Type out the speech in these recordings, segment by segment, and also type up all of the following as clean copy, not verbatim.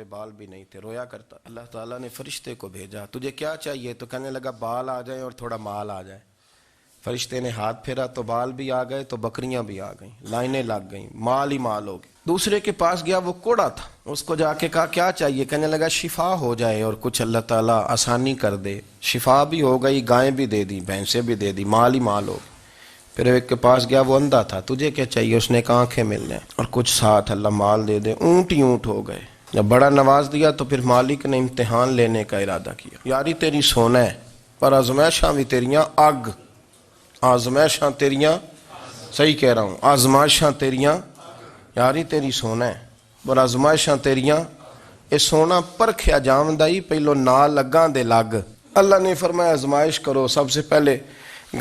بال بھی نہیں تھے، رویا کرتا۔ اللہ تعالیٰ نے فرشتے کو بھیجا، تجھے کیا چاہیے؟ تو کہنے لگا بال آ جائیں اور تھوڑا مال آ جائے۔ فرشتے نے ہاتھ پھیرا تو بال بھی آ گئے، تو بکریاں بھی آ گئیں، لائنیں لگ گئیں، مال ہی مال ہو گئے۔ دوسرے کے پاس گیا، وہ کوڑا تھا، اس کو جا کے کہا کیا چاہیے؟ کہنے لگا شفا ہو جائے اور کچھ اللہ تعالیٰ آسانی کر دے۔ شفا بھی ہو گئی، گائیں بھی دے دی، بھینسیں بھی دے دی، مال ہی مال ہو گئے۔ پھر ایک کے پاس گیا، وہ اندھا تھا، تجھے کیا چاہیے؟ اس نے کہا آنکھیں مل جائیں اور کچھ ساتھ اللہ مال دے دے۔ اونٹ ہی اونٹ ہو گئے۔ جب بڑا نواز دیا تو پھر مالک نے امتحان لینے کا ارادہ کیا، یاری تیری سونا ہے پر آزمائشاں بھی تیریاں اگ، آزمائشاں تیریاں، صحیح کہہ رہا ہوں، آزمائشاں تیریاں، یاری تیری سونا ہے پر آزمائشاں تیریاں، اے سونا پرکھیا جامدائی پہلو نال لگاں دے لگ۔ اللہ نے فرمایا آزمائش کرو۔ سب سے پہلے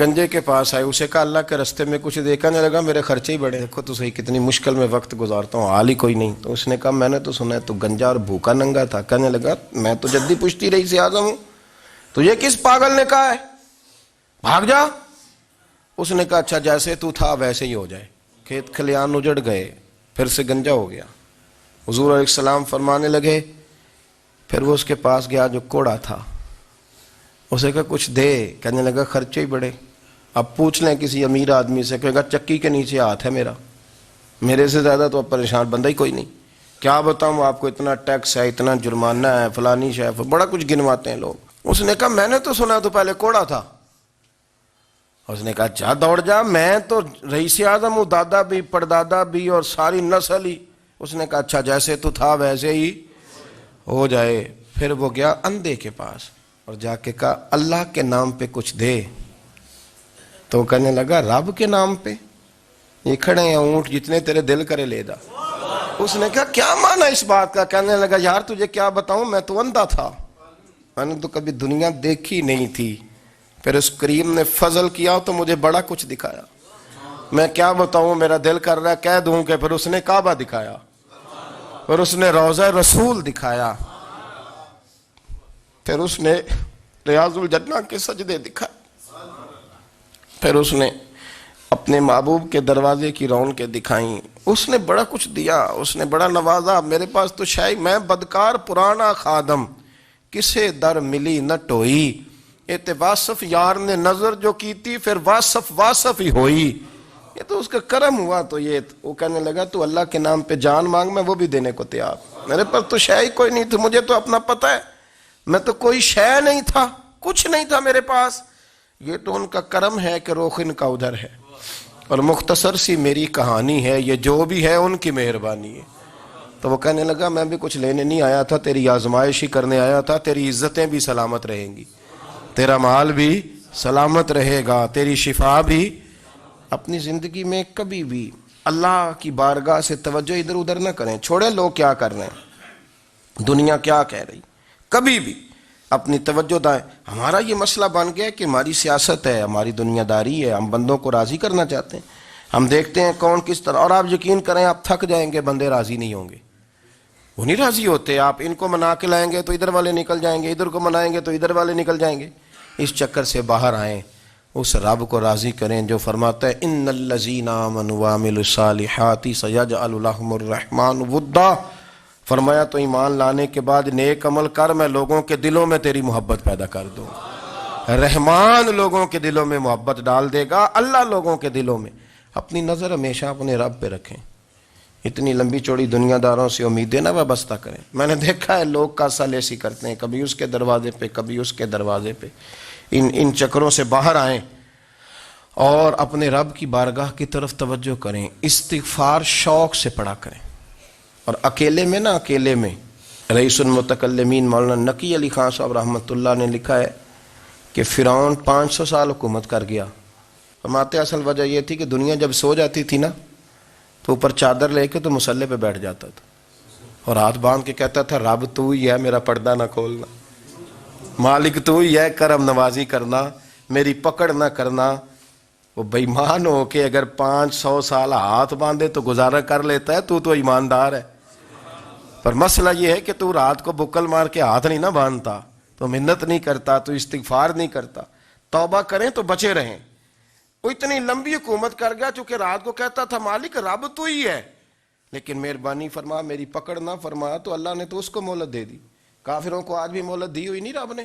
گنجے کے پاس آئے، اسے کہا اللہ کے رستے میں کچھ دیکھا نہیں لگا، میرے خرچے ہی بڑے، دیکھو تو صحیح کتنی مشکل میں وقت گزارتا ہوں، حال ہی کوئی نہیں۔ تو اس نے کہا میں نے تو سنا ہے تو گنجا اور بھوکا ننگا تھا۔ کہنے لگا میں تو جدی پشتی رئیس اعظم ہوں، تجھے کس پاگل نے کہا ہے بھاگ جا؟ اس نے کہا اچھا جیسے تو تھا ویسے ہی ہو جائے۔ کھیت کھلیان اجڑ گئے، پھر سے گنجا ہو گیا۔ حضور علیہ السلام فرمانے لگے، پھر وہ اس کے پاس گیا جو کوڑا تھا، اسے کہا کچھ دے۔ کہنے لگا خرچے ہی بڑے، اب پوچھ لیں کسی امیر آدمی سے، کہے گا چکی کے نیچے ہاتھ ہے میرا، میرے سے زیادہ تو اب پریشان بندہ ہی کوئی نہیں، کیا بتاؤں آپ کو، اتنا ٹیکس ہے، اتنا جرمانہ ہے، فلانی شے، بڑا کچھ گنواتے ہیں لوگ۔ اس نے کہا میں نے تو سنا تو پہلے کوڑا تھا۔ اس نے کہا جا دوڑ جا، میں تو رئیس اعظم ہوں، دادا بھی پردادا بھی اور ساری نسل ہی۔ اس نے کہا اچھا جیسے تو تھا ویسے ہی ہو جائے۔ پھر وہ گیا اندھے کے پاس اور جا کے کہا اللہ کے نام پہ کچھ دے۔ تو کہنے لگا رب کے نام پہ؟ یہ کھڑے ہیں اونٹ، جتنے تیرے دل کرے لے جا۔ اس نے کہا کیا معنی اس بات کا؟ کہنے لگا یار تجھے کیا بتاؤں، میں تو اندھا تھا، میں نے تو کبھی دنیا دیکھی نہیں تھی، پھر اس کریم نے فضل کیا تو مجھے بڑا کچھ دکھایا، میں کیا بتاؤں، میرا دل کر رہا ہے کہہ دوں کہ پھر اس نے کعبہ دکھایا، پھر اس نے روضہ رسول دکھایا، پھر اس نے ریاض الجنہ کے سجدے دکھائے، پھر اس نے اپنے محبوب کے دروازے کی رونقیں دکھائیں، اس نے بڑا کچھ دیا، اس نے بڑا نوازا۔ میرے پاس تو شاید میں بدکار پرانا خادم، کسے در ملی نہ ٹوئی، اے واصف یار نے نظر جو کی تھی پھر واصف ہی ہوئی، یہ تو اس کا کرم ہوا۔ تو یہ وہ کہنے لگا تو اللہ کے نام پہ جان مانگ، میں وہ بھی دینے کو تیار، میرے پاس تو شے ہی کوئی نہیں تھی، مجھے تو اپنا پتہ ہے، میں تو کوئی شے نہیں تھا، کچھ نہیں تھا میرے پاس، یہ تو ان کا کرم ہے کہ رخ ان کا ادھر ہے، اور مختصر سی میری کہانی ہے، یہ جو بھی ہے ان کی مہربانی ہے۔ تو وہ کہنے لگا میں بھی کچھ لینے نہیں آیا تھا، تیری آزمائش ہی کرنے آیا تھا، تیری عزتیں بھی سلامت رہیں گی، تیرا مال بھی سلامت رہے گا، تیری شفا بھی۔ اپنی زندگی میں کبھی بھی اللہ کی بارگاہ سے توجہ ادھر ادھر نہ کریں، چھوڑیں لوگ کیا کر رہے ہیں، دنیا کیا کہہ رہی، کبھی بھی اپنی توجہ دائیں۔ ہمارا یہ مسئلہ بن گیا کہ ہماری سیاست ہے، ہماری دنیا داری ہے، ہم بندوں کو راضی کرنا چاہتے ہیں، ہم دیکھتے ہیں کون کس طرح، اور آپ یقین کریں آپ تھک جائیں گے، بندے راضی نہیں ہوں گے، وہ نہیں راضی ہوتے، آپ ان کو منا کے لائیں گے تو ادھر والے نکل جائیں گے، ادھر کو منائیں گے تو ادھر والے نکل جائیں گے۔ اس چکر سے باہر آئیں، اس رب کو راضی کریں جو فرماتا ہے ان الذین آمنوا وعملوا الصالحات سیجعل لهم الرحمن ودا۔ فرمایا تو ایمان لانے کے بعد نیک عمل کر، میں لوگوں کے دلوں میں تیری محبت پیدا کر دوں، رحمان لوگوں کے دلوں میں محبت ڈال دے گا، اللہ لوگوں کے دلوں میں۔ اپنی نظر ہمیشہ اپنے رب پہ رکھیں، اتنی لمبی چوڑی دنیا داروں سے امیدیں نہ وابستہ کریں۔ میں نے دیکھا ہے لوگ کاسا لیسی کرتے ہیں، کبھی اس کے دروازے پہ کبھی اس کے دروازے پہ، ان چکروں سے باہر آئیں اور اپنے رب کی بارگاہ کی طرف توجہ کریں، استغفار شوق سے پڑھا کریں، اور اکیلے میں نا، اکیلے میں۔ رئیس المتکلمین مولانا نقی علی خان صاحب رحمۃ اللہ نے لکھا ہے کہ فرعون 500 سال حکومت کر گیا، فرماتے اصل وجہ یہ تھی کہ دنیا جب سو جاتی تھی نا تو اوپر چادر لے کے تو مسلح پہ بیٹھ جاتا تھا اور ہاتھ باندھ کے کہتا تھا رب تو ہی ہے، میرا پردہ نہ کھولنا، مالک تو ہی ہے، کرم نوازی کرنا، میری پکڑ نہ کرنا۔ وہ بے ایمان ہو کے اگر 500 سال ہاتھ باندھے تو گزارا کر لیتا ہے، تو ایماندار ہے، پر مسئلہ یہ ہے کہ تو رات کو بکل مار کے ہاتھ نہیں نہ باندھتا، تو محنت نہیں کرتا، تو استغفار نہیں کرتا۔ توبہ کریں تو بچے رہیں۔ وہ اتنی لمبی حکومت کر گیا چونکہ رات کو کہتا تھا مالک رب تو ہی ہے، لیکن مہربانی فرما، میری پکڑ نہ فرما تو اللہ نے تو اس کو مہلت دے دی. کافروں کو آج بھی مہلت دی ہوئی نہیں رب نے.